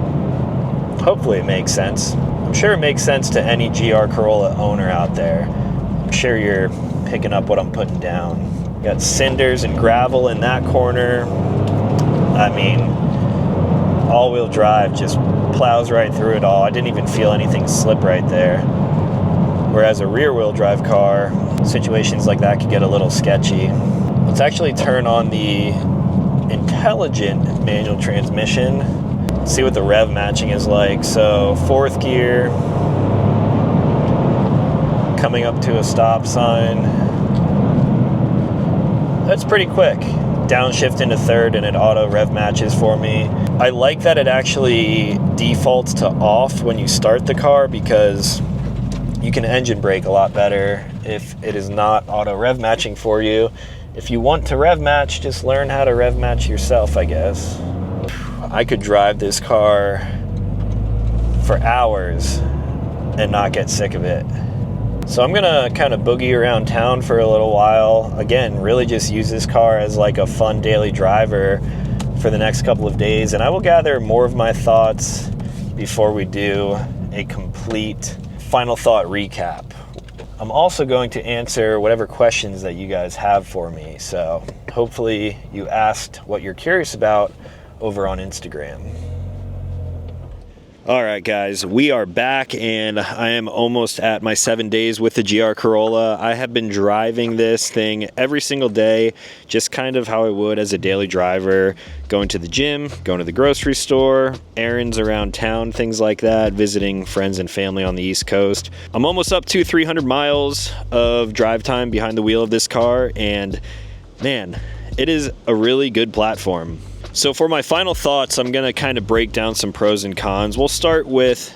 hopefully it makes sense. I'm sure it makes sense to any GR Corolla owner out there. I'm sure you're picking up what I'm putting down. Got cinders and gravel in that corner. I mean, all-wheel drive just plows right through it all. I didn't even feel anything slip right there. Whereas a rear-wheel drive car, situations like that could get a little sketchy. Let's actually turn on the intelligent manual transmission. See what the rev matching is like. So 4th gear, coming up to a stop sign. That's pretty quick. Downshift into 3rd and it auto rev matches for me. I like that it actually defaults to off when you start the car, because you can engine brake a lot better if it is not auto rev matching for you. If you want to rev match, just learn how to rev match yourself, I guess. I could drive this car for hours and not get sick of it. So I'm gonna kind of boogie around town for a little while. Again, really just use this car as like a fun daily driver for the next couple of days, and I will gather more of my thoughts before we do a complete final thought recap. I'm also going to answer whatever questions that you guys have for me, so hopefully you asked what you're curious about over on Instagram. All right, guys, we are back, and I am almost at my 7 days with the GR Corolla. I have been driving this thing every single day, just kind of how I would as a daily driver, going to the gym, going to the grocery store, errands around town, things like that, visiting friends and family on the East Coast. I'm almost up to 300 miles of drive time behind the wheel of this car, and man, it is a really good platform. So for my final thoughts, I'm going to kind of break down some pros and cons. We'll start with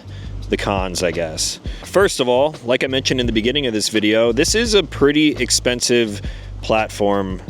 the cons, I guess. First of all, like I mentioned in the beginning of this video, this is a pretty expensive platform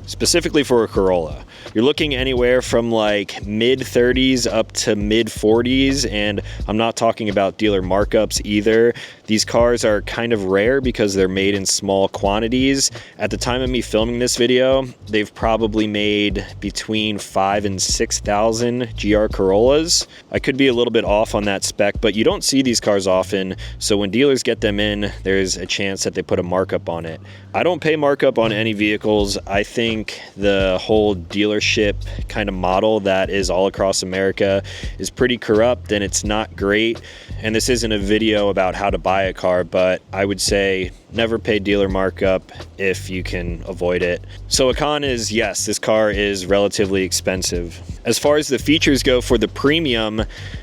specifically for a Corolla. You're looking anywhere from like mid 30s up to mid 40s, and I'm not talking about dealer markups either. These cars are kind of rare because they're made in small quantities. At the time of me filming this video, they've probably made between 5,000 and 6,000 GR Corollas. I could be a little bit off on that spec, but you don't see these cars often, so when dealers get them in, there's a chance that they put a markup on it. I don't pay markup on any vehicles. I think the whole dealership kind of model that is all across America is pretty corrupt, and it's not great. And this isn't a video about how to buy a car, but I would say never pay dealer markup if you can avoid it. So a con is, yes, this car is relatively expensive. As far as the features go for the premium,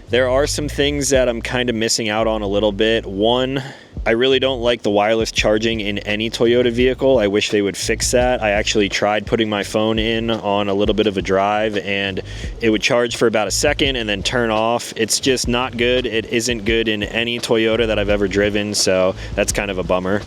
there are some things that I'm kind of missing out on a little bit. One, I really don't like the wireless charging in any Toyota vehicle. I wish they would fix that. I actually tried putting my phone in on a little bit of a drive, and it would charge for about a second and then turn off. It's just not good. It isn't good in any Toyota that I've ever driven, so that's kind of a bummer.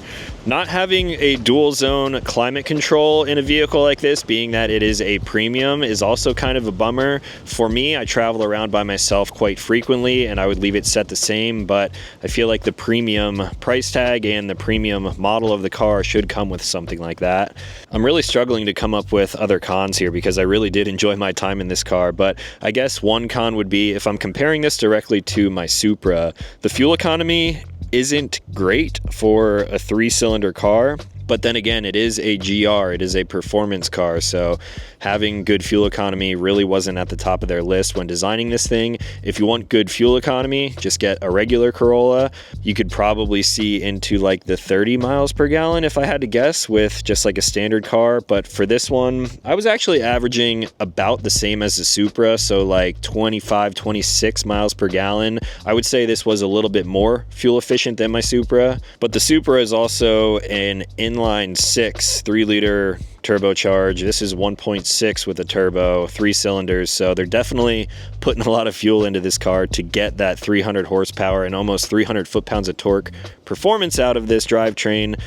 Not having a dual zone climate control in a vehicle like this, being that it is a premium, is also kind of a bummer. For me, I travel around by myself quite frequently, and I would leave it set the same, but I feel like the premium price tag and the premium model of the car should come with something like that. I'm really struggling to come up with other cons here because I really did enjoy my time in this car, but I guess one con would be, if I'm comparing this directly to my Supra, the fuel economy isn't great for a 3-cylinder car. But then again, it is a GR, it is a performance car, so having good fuel economy really wasn't at the top of their list when designing this thing. If you want good fuel economy, just get a regular Corolla. You could probably see into like the 30 miles per gallon if I had to guess, with just like a standard car. But for this one, I was actually averaging about the same as the Supra, so like 25, 26 miles per gallon. I would say this was a little bit more fuel efficient than my Supra, but the Supra is also an inline inline 6 3-liter turbocharge. This is 1.6 with a turbo, 3 cylinders. So they're definitely putting a lot of fuel into this car to get that 300 horsepower and almost 300 foot-pounds of torque performance out of this drivetrain.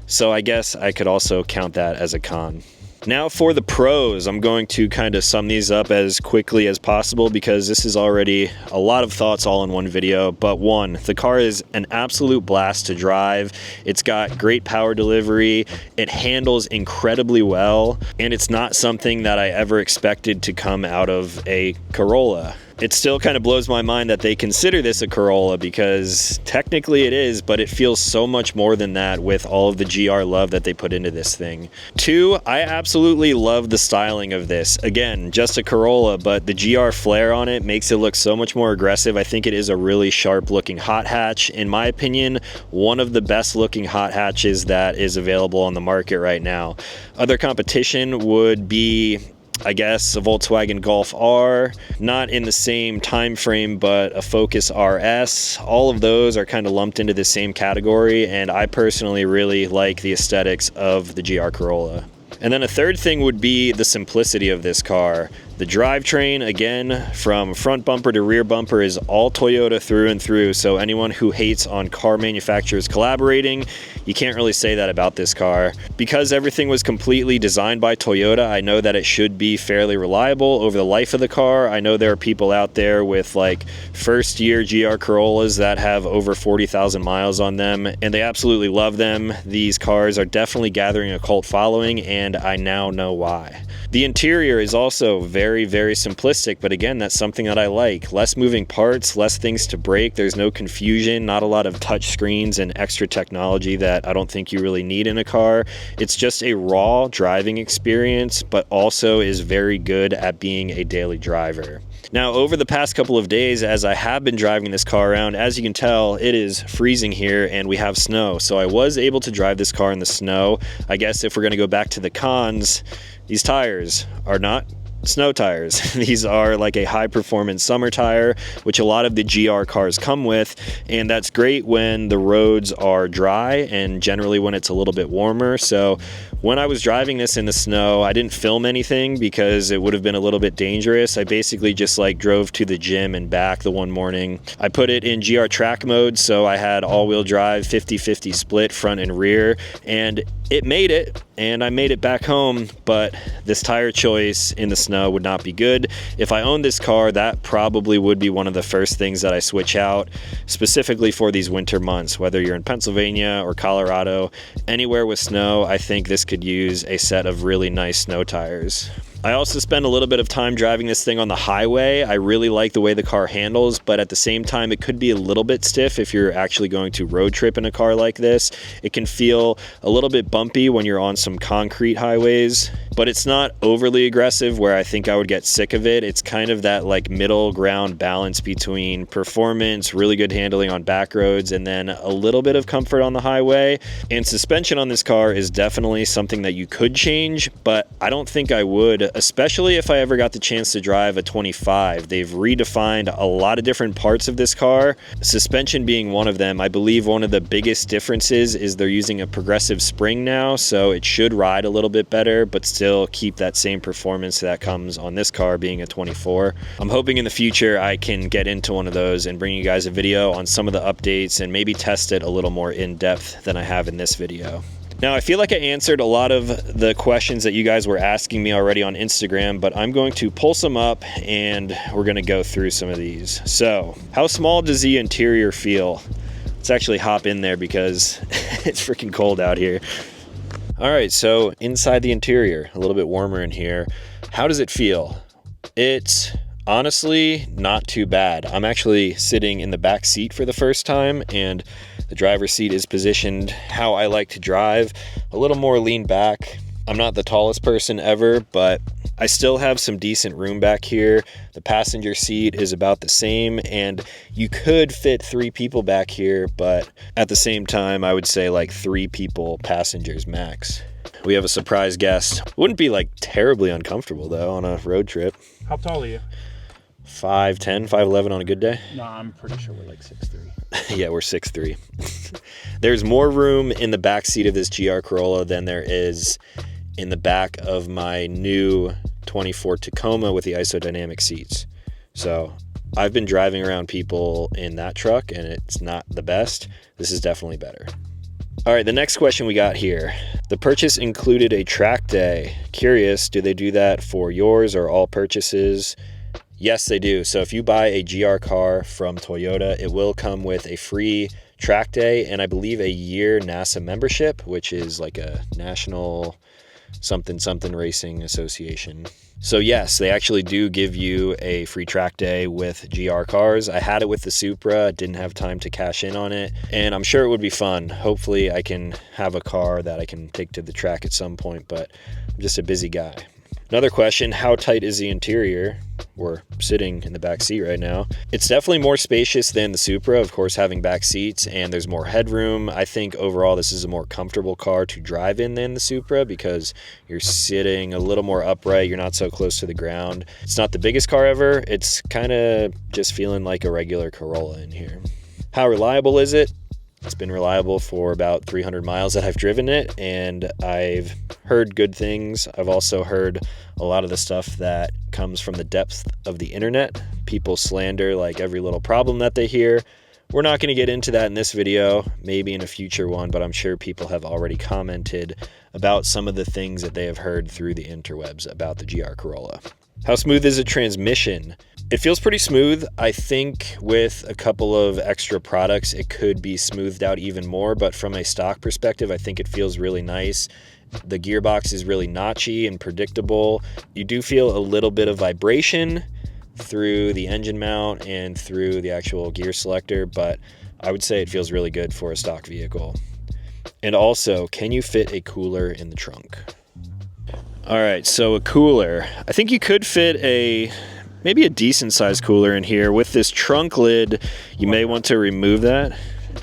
So I guess I could also count that as a con. Now for the pros, I'm going to kind of sum these up as quickly as possible because this is already a lot of thoughts all in one video. But one, the car is an absolute blast to drive. It's got great power delivery. It handles incredibly well. And it's not something that I ever expected to come out of a Corolla. It still kind of blows my mind that they consider this a Corolla because technically it is, but it feels so much more than that with all of the GR love that they put into this thing. Two, I absolutely love the styling of this. Again, just a Corolla, but the GR flare on it makes it look so much more aggressive. I think it is a really sharp looking hot hatch. In my opinion, one of the best looking hot hatches that is available on the market right now. Other competition would be, I guess, a Volkswagen Golf R, not in the same time frame, but a Focus RS. All of those are kind of lumped into the same category, and I personally really like the aesthetics of the GR Corolla. And then a third thing would be the simplicity of this car. The drivetrain, again, from front bumper to rear bumper, is all Toyota through and through. So anyone who hates on car manufacturers collaborating, you can't really say that about this car. Because everything was completely designed by Toyota, I know that it should be fairly reliable over the life of the car. I know there are people out there with like first year GR Corollas that have over 40,000 miles on them, and they absolutely love them. These cars are definitely gathering a cult following, and I now know why. The interior is also very, very simplistic, but again, that's something that I like. Less moving parts, less things to break. There's no confusion, not a lot of touch screens and extra technology that I don't think you really need in a car. It's just a raw driving experience, but also is very good at being a daily driver. Now, over the past couple of days, as I have been driving this car around, as you can tell, it is freezing here and we have snow. So I was able to drive this car in the snow. I guess if we're going to go back to the cons, these tires are not snow tires. These are like a high performance summer tire, which a lot of the GR cars come with, and that's great when the roads are dry and generally when it's a little bit warmer. So when I was driving this in the snow, I didn't film anything because it would have been a little bit dangerous. I basically just like drove to the gym and back the one morning. I put it in GR track mode, so I had all-wheel drive, 50-50 split front and rear, and it made it, and I made it back home, but this tire choice in the snow would not be good. If I owned this car, that probably would be one of the first things that I switch out, specifically for these winter months. Whether you're in Pennsylvania or Colorado, anywhere with snow, I think this could use a set of really nice snow tires. I also spend a little bit of time driving this thing on the highway. I really like the way the car handles, but at the same time, it could be a little bit stiff if you're actually going to road trip in a car like this. It can feel a little bit bumpy when you're on some concrete highways, but it's not overly aggressive where I think I would get sick of it. It's kind of that like middle ground balance between performance, really good handling on back roads, and then a little bit of comfort on the highway. And suspension on this car is definitely something that you could change, but I don't think I would, especially if I ever got the chance to drive a 25. They've redefined a lot of different parts of this car, suspension being one of them. I believe one of the biggest differences is they're using a progressive spring now, so it should ride a little bit better, but still keep that same performance that comes on this car being a 24. I'm hoping in the future I can get into one of those and bring you guys a video on some of the updates and maybe test it a little more in depth than I have in this video. Now, I feel like I answered a lot of the questions that you guys were asking me already on Instagram, but I'm going to pull some up and we're going to go through some of these. So, how small does the interior feel? Let's actually hop in there because it's freaking cold out here. All right, so inside the interior, a little bit warmer in here. How does it feel? It's honestly not too bad. I'm actually sitting in the back seat for the first time, and the driver's seat is positioned how I like to drive, a little more lean back. I'm not the tallest person ever, but I still have some decent room back here. The passenger seat is about the same, and you could fit 3 people back here, but at the same time, I would say like 3 people passengers max. We have a surprise guest. Wouldn't be like terribly uncomfortable though on a road trip. How tall are you? 5'10", 5'11" on a good day? No, I'm pretty sure we're like 6'3". Yeah, we're 6'3". There's more room in the back seat of this GR Corolla than there is in the back of my new 24 Tacoma with the isodynamic seats. So I've been driving around people in that truck and it's not the best. This is definitely better. All right, the next question we got here. The purchase included a track day. Curious, do they do that for yours or all purchases? Yes, they do. So if you buy a GR car from Toyota, it will come with a free track day and I believe a year NASA membership, which is like a national something racing association. So yes, they actually do give you a free track day with GR cars. I had it with the Supra, didn't have time to cash in on it, and I'm sure it would be fun. Hopefully I can have a car that I can take to the track at some point, but I'm just a busy guy. Another question, how tight is the interior? We're sitting in the back seat right now. It's definitely more spacious than the Supra, of course, having back seats, and there's more headroom. I think overall this is a more comfortable car to drive in than the Supra because you're sitting a little more upright. You're not so close to the ground. It's not the biggest car ever. It's kind of just feeling like a regular Corolla in here. How reliable is it? It's been reliable for about 300 miles that I've driven it, and I've heard good things. I've also heard a lot of the stuff that comes from the depth of the internet. People slander like every little problem that they hear. We're not going to get into that in this video, maybe in a future one, but I'm sure people have already commented about some of the things that they have heard through the interwebs about the GR Corolla. How smooth is the transmission? It feels pretty smooth. I think with a couple of extra products, it could be smoothed out even more, but from a stock perspective, I think it feels really nice. The gearbox is really notchy and predictable. You do feel a little bit of vibration through the engine mount and through the actual gear selector, but I would say it feels really good for a stock vehicle. And also, can you fit a cooler in the trunk? All right, so a cooler. I think you could fit maybe a decent sized cooler in here. With this trunk lid, you may want to remove that.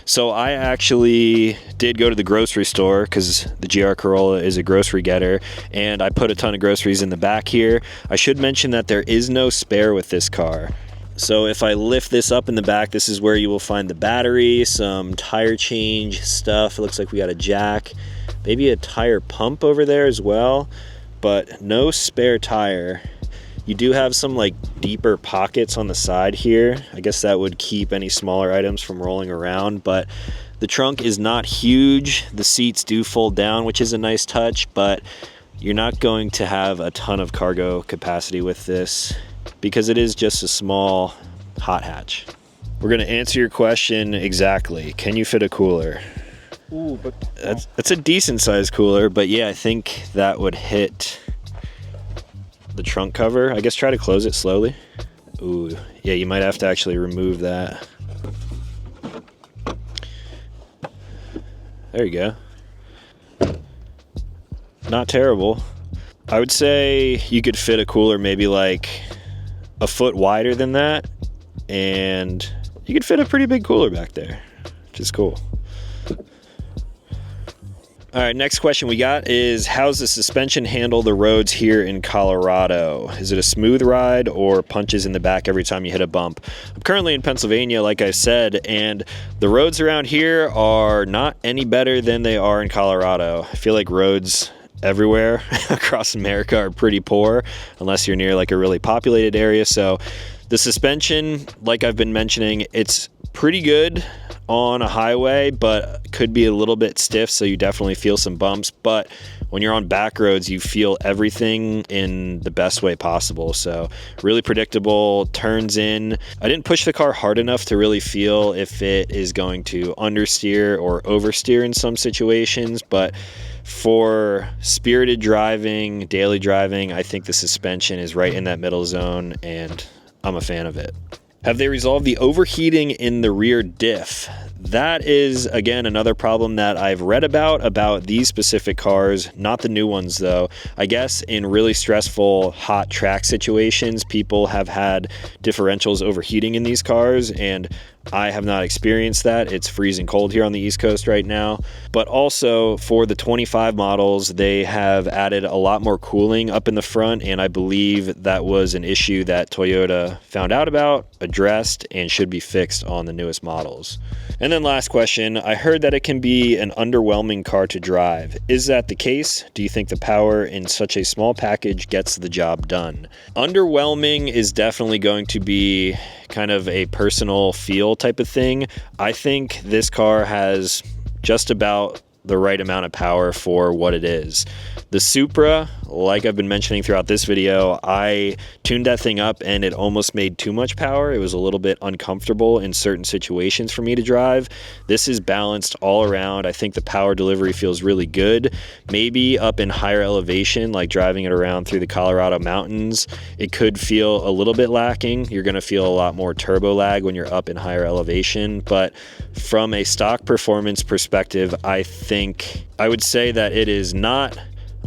So I actually did go to the grocery store because the GR Corolla is a grocery getter, and I put a ton of groceries in the back here. I should mention that there is no spare with this car. So if I lift this up in the back, this is where you will find the battery, some tire change stuff. It looks like we got a jack, maybe a tire pump over there as well, but no spare tire. You do have some like deeper pockets on the side here. I guess that would keep any smaller items from rolling around, but the trunk is not huge. The seats do fold down, which is a nice touch, but you're not going to have a ton of cargo capacity with this because it is just a small hot hatch. We're gonna answer your question exactly. Can you fit a cooler? Ooh, but that's a decent sized cooler, but yeah, I think that would hit the trunk cover. I guess try to close it slowly. Ooh, yeah, you might have to actually remove that. There you go. Not terrible. I would say you could fit a cooler maybe like a foot wider than that, and you could fit a pretty big cooler back there, which is cool. All right, next question we got is, how's the suspension handle the roads here in Colorado? Is it a smooth ride or punches in the back every time you hit a bump? I'm currently in Pennsylvania, like I said, and the roads around here are not any better than they are in Colorado. I feel like roads everywhere across America are pretty poor unless you're near like a really populated area. So the suspension, like I've been mentioning, it's pretty good on a highway, but could be a little bit stiff, so you definitely feel some bumps. But when you're on back roads, you feel everything in the best way possible. So really predictable, turns in. I didn't push the car hard enough to really feel if it is going to understeer or oversteer in some situations, but for spirited driving, daily driving, I think the suspension is right in that middle zone, and I'm a fan of it. Have they resolved the overheating in the rear diff? that is, again, another problem that I've read about these specific cars, not the new ones though. I guess in really stressful hot track situations, people have had differentials overheating in these cars, and I have not experienced that. It's freezing cold here on the East Coast right now. But also for the 25 models, they have added a lot more cooling up in the front, and I believe that was an issue that Toyota found out about, addressed, and should be fixed on the newest models. And then last question, I heard that it can be an underwhelming car to drive. Is that the case? Do you think the power in such a small package gets the job done? Underwhelming is definitely going to be kind of a personal feel type of thing. I think this car has just about the right amount of power for what it is. The Supra, like I've been mentioning throughout this video, I tuned that thing up and it almost made too much power. It was a little bit uncomfortable in certain situations for me to drive. This is balanced all around. I think the power delivery feels really good. Maybe up in higher elevation, like driving it around through the Colorado mountains, it could feel a little bit lacking. You're going to feel a lot more turbo lag when you're up in higher elevation, but from a stock performance perspective, I think I would say that it is not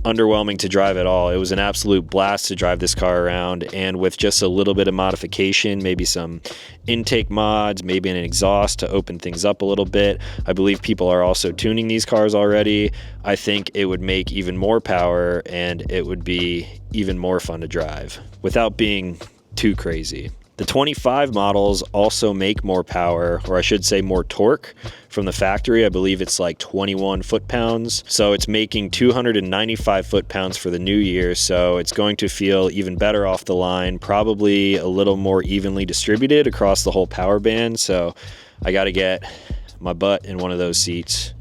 underwhelming to drive at all. It was an absolute blast to drive this car around, and with just a little bit of modification, maybe some intake mods, maybe an exhaust to open things up a little bit. I believe people are also tuning these cars already. I think it would make even more power and it would be even more fun to drive without being too crazy. The 25 models also make more power, or I should say more torque from the factory. I believe it's like 21 foot-pounds. So it's making 295 foot-pounds for the new year. So it's going to feel even better off the line, probably a little more evenly distributed across the whole power band. So I got to get my butt in one of those seats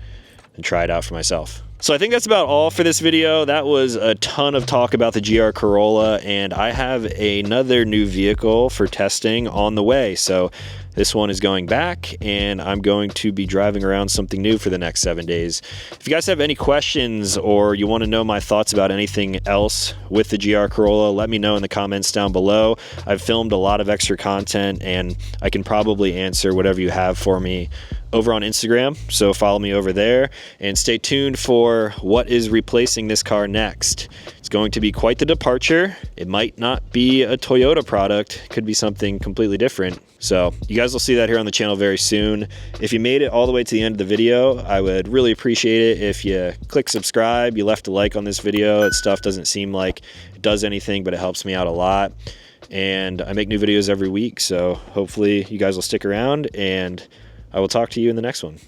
and try it out for myself. So I think that's about all for this video. That was a ton of talk about the GR Corolla, and I have another new vehicle for testing on the way. So this one is going back, and I'm going to be driving around something new for the next 7 days. If you guys have any questions or you want to know my thoughts about anything else with the GR Corolla, let me know in the comments down below. I've filmed a lot of extra content, and I can probably answer whatever you have for me over on Instagram, so follow me over there and stay tuned for what is replacing this car next. It's going to be quite the departure. It might not be a Toyota product, it could be something completely different. So you guys will see that here on the channel very soon. If you made it all the way to the end of the video, I would really appreciate it if you click subscribe, you left a like on this video. That stuff doesn't seem like it does anything, but it helps me out a lot. And I make new videos every week, so hopefully you guys will stick around, and I will talk to you in the next one.